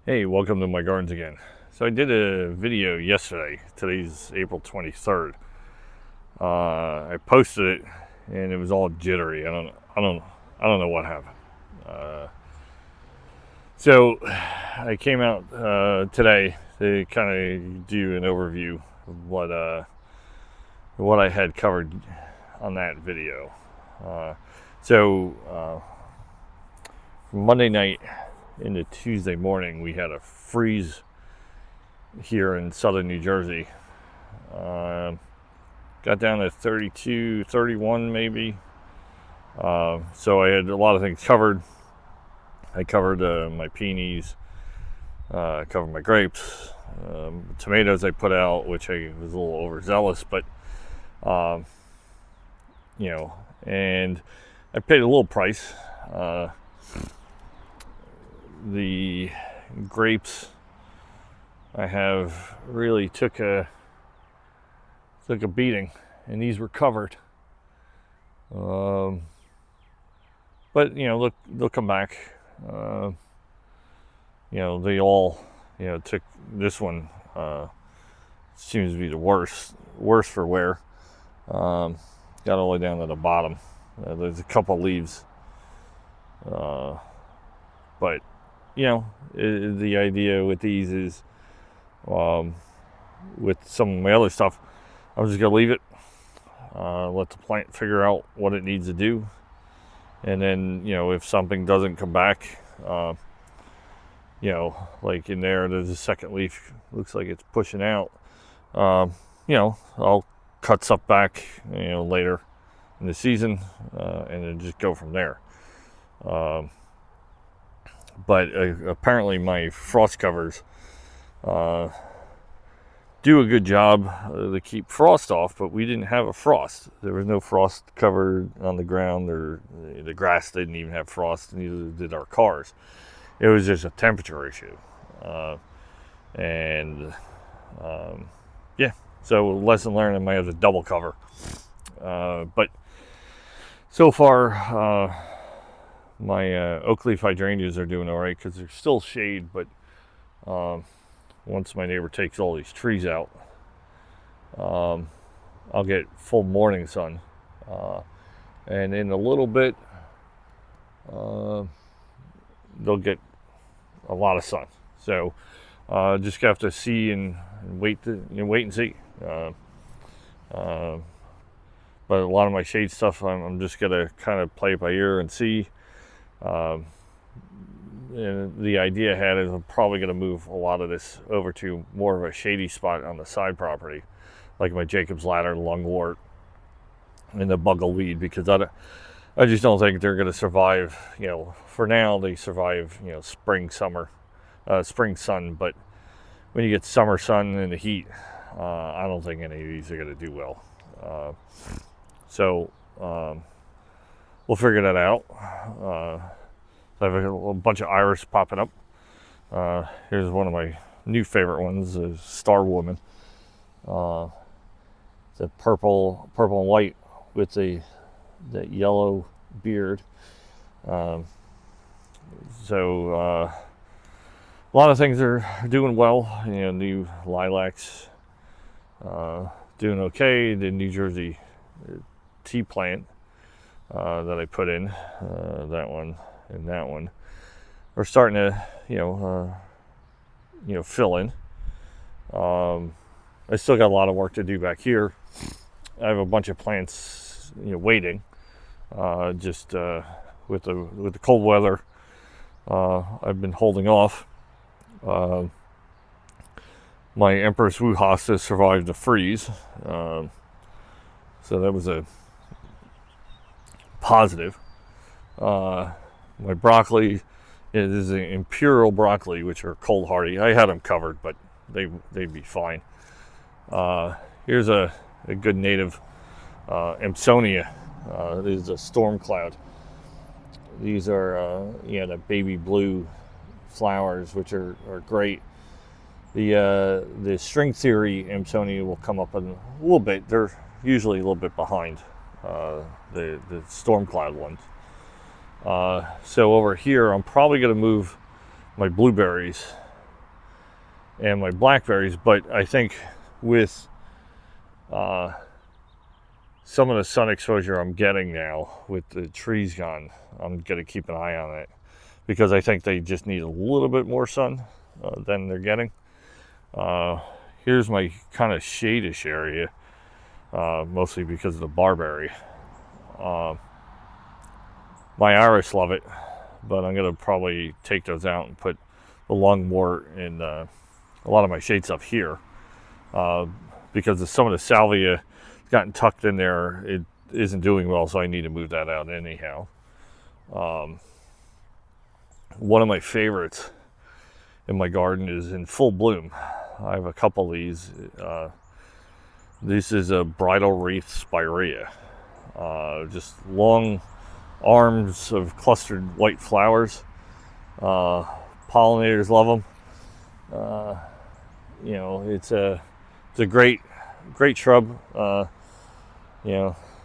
Hey, welcome to my gardens again. So I did a video yesterday. Today's April 23rd. I posted it and it was all jittery. I don't know what happened. Uh, so I came out today to kind of do an overview of what I had covered on that video. Uh, so from Monday night into Tuesday morning, we had a freeze here in southern New Jersey. Got down to 32, 31 maybe. So I had a lot of things covered. I covered my peonies, covered my grapes, tomatoes I put out, which I was a little overzealous, but um, and I paid a little price. The grapes I have really took a beating, and these were covered. But they'll come back. They all took this one. Seems to be the worst for wear. Got all the way down to the bottom. There's a couple leaves, but the idea with these is, with some of my other stuff, I'm just gonna leave it. Let the plant figure out what it needs to do, and then if something doesn't come back, like in there's a second leaf, looks like it's pushing out. I'll cut stuff back later in the season, and then just go from there. But apparently my frost covers do a good job to keep frost off, but we didn't have a frost. There was no frost cover on the ground, or the grass didn't even have frost, neither did our cars. It was just a temperature issue. So lesson learned, I might have to double cover. But so far, my oak leaf hydrangeas are doing all right because they're still shade, but once my neighbor takes all these trees out, I'll get full morning sun, and in a little bit they'll get a lot of sun. So just have to see and wait and see. But a lot of my shade stuff, I'm just gonna kind of play it by ear and see. And the idea I had is I'm probably going to move a lot of this over to more of a shady spot on the side property, like my Jacob's Ladder, lungwort, and the bugleweed, because I just don't think they're going to survive. For now they survive, spring sun, but when you get summer sun and the heat, I don't think any of these are going to do well. So we'll figure that out. I have a bunch of iris popping up. Here's one of my new favorite ones, is Star Woman. It's a purple and white with that yellow beard. A lot of things are doing well. New lilacs doing okay. The New Jersey tea plant that I put in, that one and that one, are starting to fill in. I still got a lot of work to do back here. I have a bunch of plants waiting, just with the cold weather. I've been holding off. My Empress Wu Hosta survived the freeze, so that was a positive. My broccoli is an imperial broccoli, which are cold hardy. I had them covered, but they'd be fine. Here's a good native Amsonia. This is a storm cloud. These are the baby blue flowers, which are great. The string theory Amsonia will come up in a little bit. They're usually a little bit behind the storm cloud ones. So over here, I'm probably going to move my blueberries and my blackberries. But I think with some of the sun exposure I'm getting now with the trees gone, I'm going to keep an eye on it, because I think they just need a little bit more sun than they're getting. Here's my kind of shadish area, mostly because of the barberry. My iris love it, but I'm going to probably take those out and put the lungwort and a lot of my shade stuff here, because some of the salvia gotten tucked in there. It isn't doing well, so I need to move that out anyhow. One of my favorites in my garden is in full bloom. I have a couple of these. This is a bridal wreath spirea, just long arms of clustered white flowers. Pollinators love them. It's a great shrub.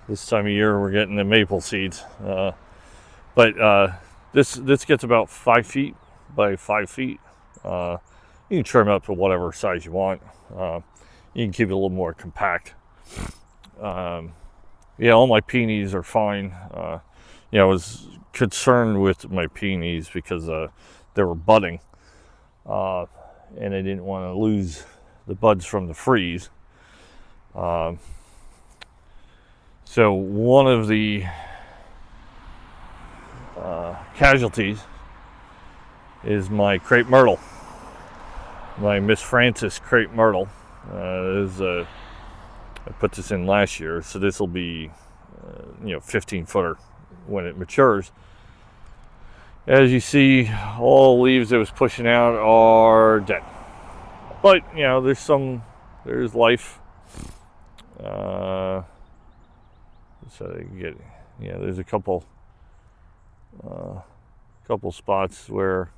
This time of year we're getting the maple seeds, but this gets about 5 feet by 5 feet. You can trim it up to whatever size you want. You can keep it a little more compact. All my peonies are fine. I was concerned with my peonies because they were budding, and I didn't want to lose the buds from the freeze. So one of the casualties is my crepe myrtle, my Miss Frances crepe myrtle. I put this in last year, so this will be 15 footer when it matures. As you see, all the leaves it was pushing out are dead, but there's life. So they can get, there's a couple spots where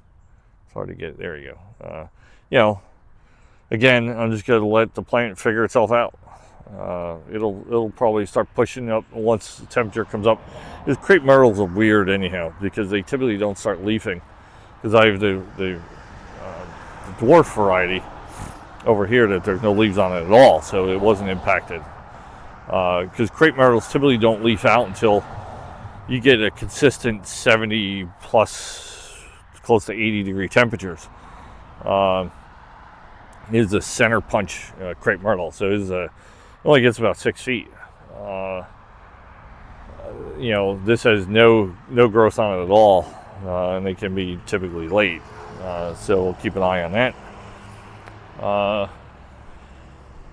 it's hard to get. There you go. Again, I'm just going to let the plant figure itself out. It'll probably start pushing up once the temperature comes up. These crepe myrtles are weird anyhow, because they typically don't start leafing. Because I have the dwarf variety over here that there's no leaves on it at all, so it wasn't impacted. Because crepe myrtles typically don't leaf out until you get a consistent 70 plus, close to 80 degree temperatures. Is a center punch crepe myrtle, so it only gets about 6 feet. This has no growth on it at all, and they can be typically late. So we'll keep an eye on that. I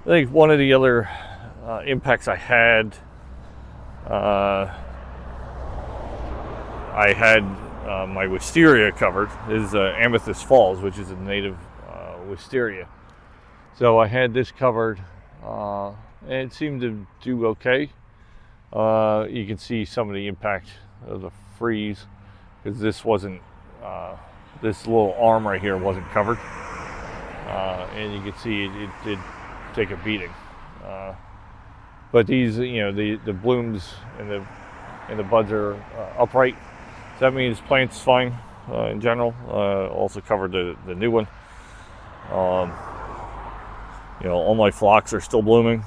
think one of the other impacts I had my wisteria covered. Is Amethyst Falls, which is a native wisteria. So I had this covered, and it seemed to do okay. You can see some of the impact of the freeze, because this wasn't, this little arm right here wasn't covered, and you can see it did take a beating. But these, the blooms and the buds are upright. So that means plant's fine in general. Also covered the new one. All my phlox are still blooming.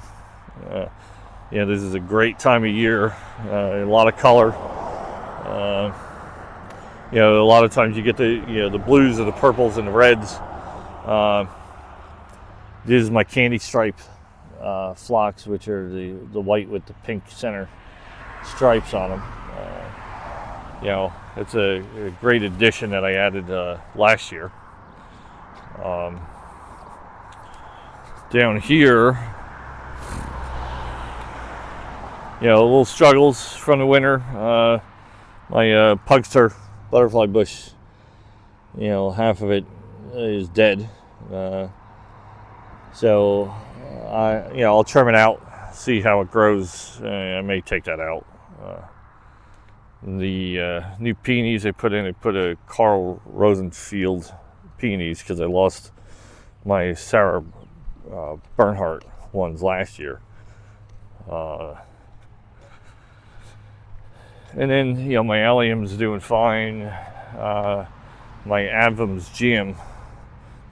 This is a great time of year. A lot of color. A lot of times you get the blues or the purples and the reds. This is my candy stripe phlox, which are the white with the pink center stripes on them. It's a great addition that I added last year. Down here, little struggles from the winter. My pugster butterfly bush, half of it is dead. So I'll trim it out, see how it grows. I may take that out. The new peonies I put a Carl Rosenfield peonies, because I lost my Sarah Bernhardt ones last year. And then, my allium's doing fine. My Advum's GM,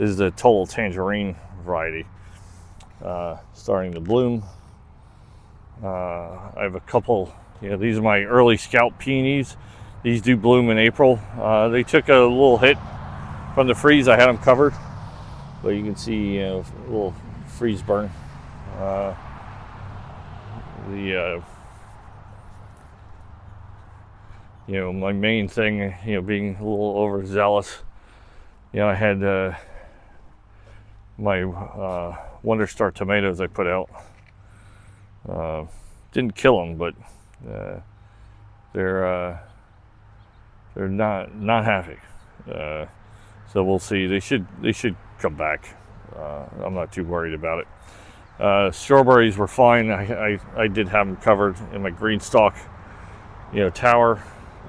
This is the Total Tangerine variety, starting to bloom. I have a couple, these are my early Scout peonies. These do bloom in April. They took a little hit from the freeze. I had them covered, but you can see a little freeze burn. My main thing, being a little overzealous, I had my Wonder Star tomatoes I put out. Didn't kill them, but they're not happy. So we'll see. They should come back. I'm not too worried about it. Strawberries were fine. I did have them covered in my green stalk, tower.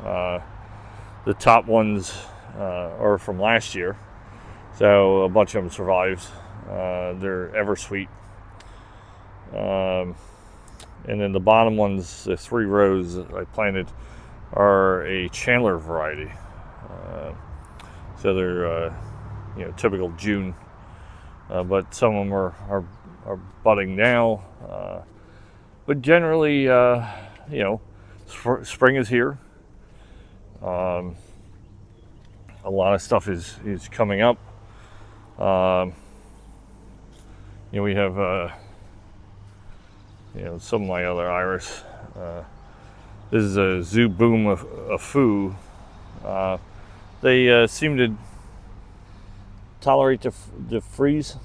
The top ones are from last year, so a bunch of them survived. They're Eversweet. And then the bottom ones, the 3 rows I planted, are a Chandler variety. So they're typical June, but some of them are budding now. But generally, spring is here. A lot of stuff is coming up. We have some of my other iris. This is a Zoo Boom of Foo. They seem to tolerate the freeze.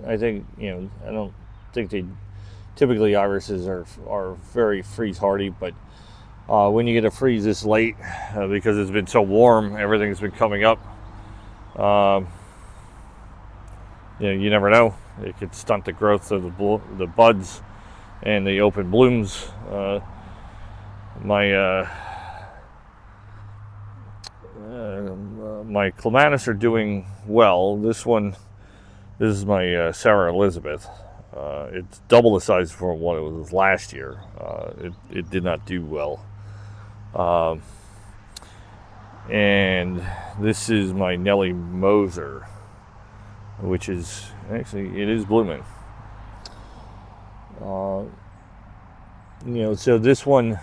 I think I don't think they typically irises are very freeze hardy, but when you get a freeze this late, because it's been so warm, everything's been coming up. You never know. It could stunt the growth of the buds and the open blooms. My clematis are doing well. This is my Sarah Elizabeth. It's double the size from what it was last year. It did not do well. And this is my Nellie Moser, which is it is blooming. So this one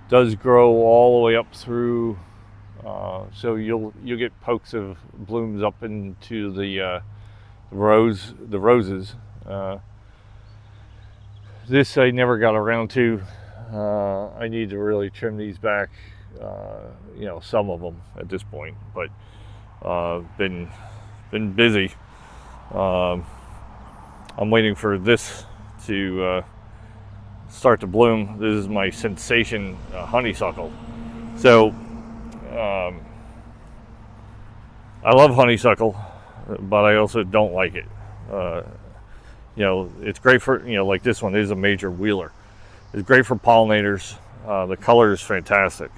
does grow all the way up through. So you'll get pokes of blooms up into the roses. This I never got around to. I need to really trim these back. Some of them at this point, but been busy. I'm waiting for this to start to bloom. This is my Sensation honeysuckle. So I love honeysuckle, but I also don't like it. It's great for, like this one is a major wheeler. It's great for pollinators. The color is fantastic.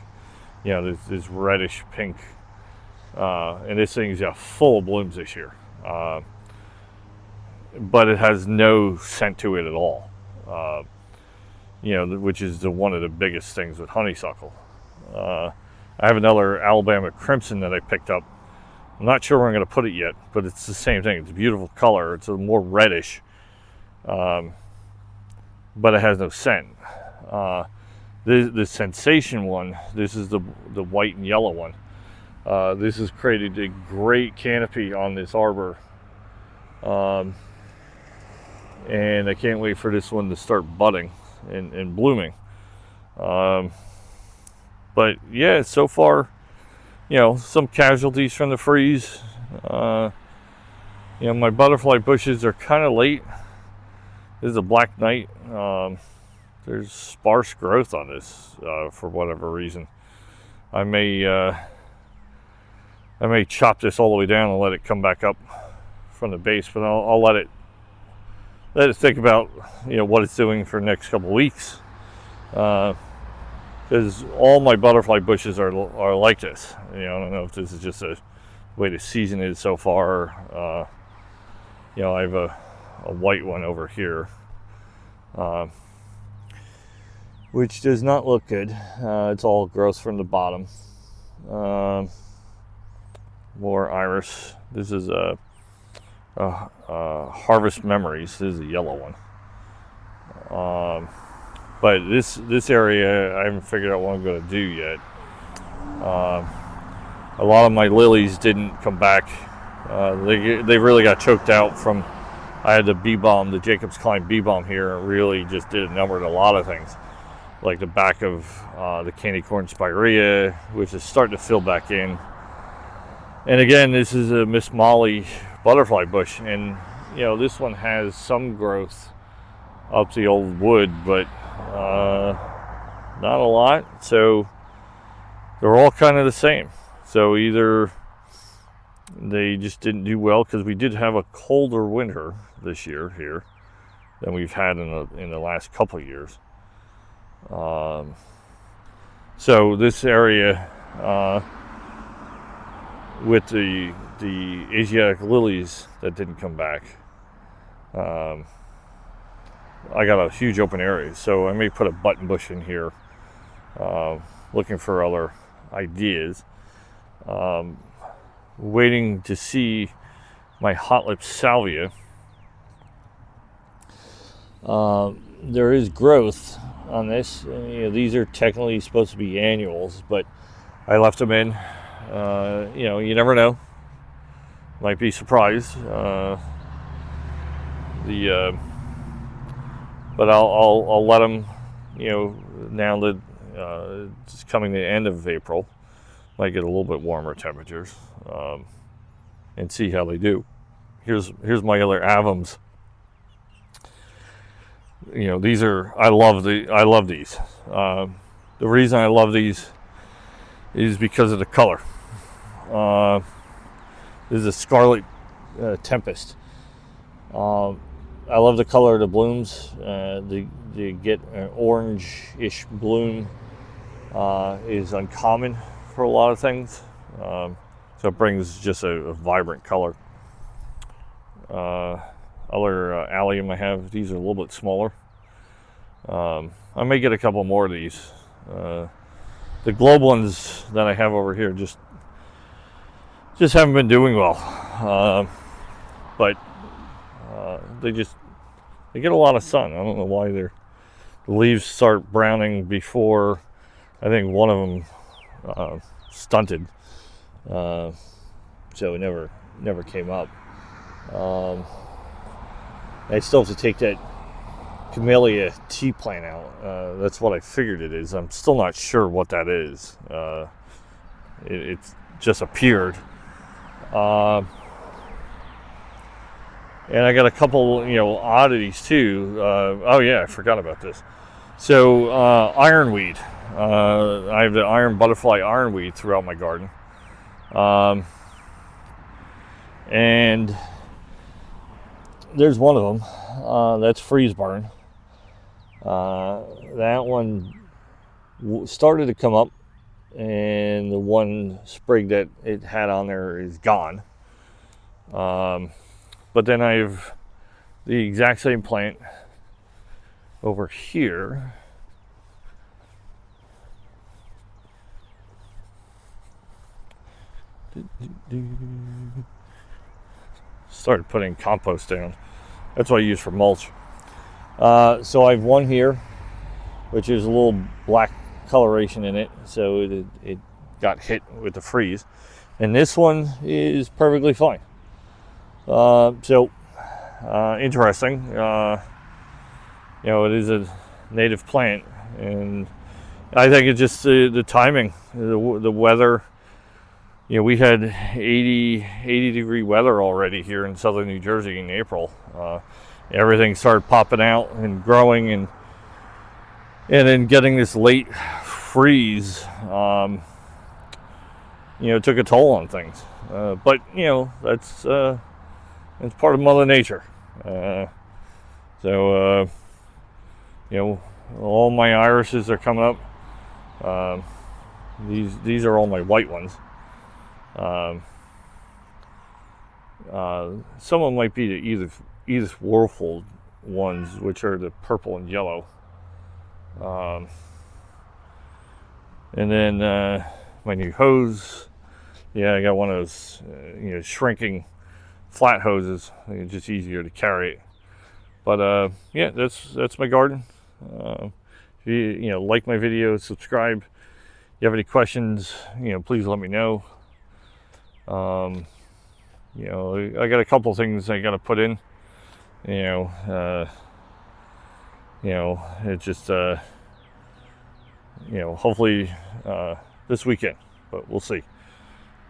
This reddish pink. And this thing's full of blooms this year. But it has no scent to it at all. Which is one of the biggest things with honeysuckle. I have another Alabama Crimson that I picked up. I'm not sure where I'm going to put it yet, but it's the same thing. It's a beautiful color. It's a more reddish, but it has no scent. The Sensation one, this is the white and yellow one. This has created a great canopy on this arbor. And I can't wait for this one to start budding and blooming. But yeah, so far, some casualties from the freeze. My butterfly bushes are kind of late. This is a Black Knight. There's sparse growth on this for whatever reason. I may chop this all the way down and let it come back up from the base, but I'll let it think about what it's doing for the next couple of weeks. Because all my butterfly bushes are like this. I don't know if this is just the way the season is so far. I have a white one over here, which does not look good. It's all growth from the bottom. more iris. This is a Harvest Memories. This is a yellow one. But this area, I haven't figured out what I'm going to do yet. A lot of my lilies didn't come back. They really got choked out from. I had the bee balm, the Jacob's Klein bee balm here. It really just did a number to a lot of things, like the back of the candy corn spirea, which is starting to fill back in. And again, this is a Miss Molly butterfly bush, and this one has some growth up the old wood, but not a lot. So they're all kind of the same. So either they just didn't do well, because we did have a colder winter this year here than we've had in the last couple of years. So this area with the Asiatic lilies that didn't come back, I got a huge open area, so I may put a button bush in here, looking for other ideas. Waiting to see my hot lip salvia. There is growth on this. These are technically supposed to be annuals, but I left them in. You never know. Might be surprised. But I'll let them. Now that it's coming to the end of April, might get a little bit warmer temperatures, and see how they do. Here's my other avums. These are, I love these. The reason I love these is because of the color. This is a Scarlet Tempest. I love the color of the blooms. They get an orange-ish bloom is uncommon for a lot of things. So it brings just a vibrant color. Other allium I have, these are a little bit smaller. I may get a couple more of these. The globe ones that I have over here just haven't been doing well. But they get a lot of sun. I don't know why the leaves start browning before. I think one of them stunted, so it never came up. I still have to take that Camellia tea plant out. That's what I figured it is. I'm still not sure what that is. It's just appeared. And I got a couple, oddities too. Oh yeah, I forgot about this. So ironweed. I have the iron butterfly ironweed throughout my garden. And there's one of them. That's freeze burn. That one started to come up, and the one sprig that it had on there is gone. But then I have the exact same plant over here. Started putting compost down. That's what I use for mulch. So I have one here, which is a little black coloration in it, so it got hit with the freeze. And this one is perfectly fine. Interesting. It is a native plant, and I think it's just the timing, the weather. We had 80 degree weather already here in southern New Jersey in April. Everything started popping out and growing, and then getting this late freeze, took a toll on things. But that's part of Mother Nature. All my irises are coming up. These are all my white ones. Some of them might be the Edith Warfold ones, which are the purple and yellow. And then my new hose Yeah, I got one of those, shrinking flat hoses. It's just easier to carry it. But yeah, that's my garden. If you like my video, subscribe. If you have any questions, please let me know. I got a couple things I got to put in. It just hopefully this weekend, but we'll see.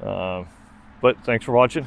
But thanks for watching.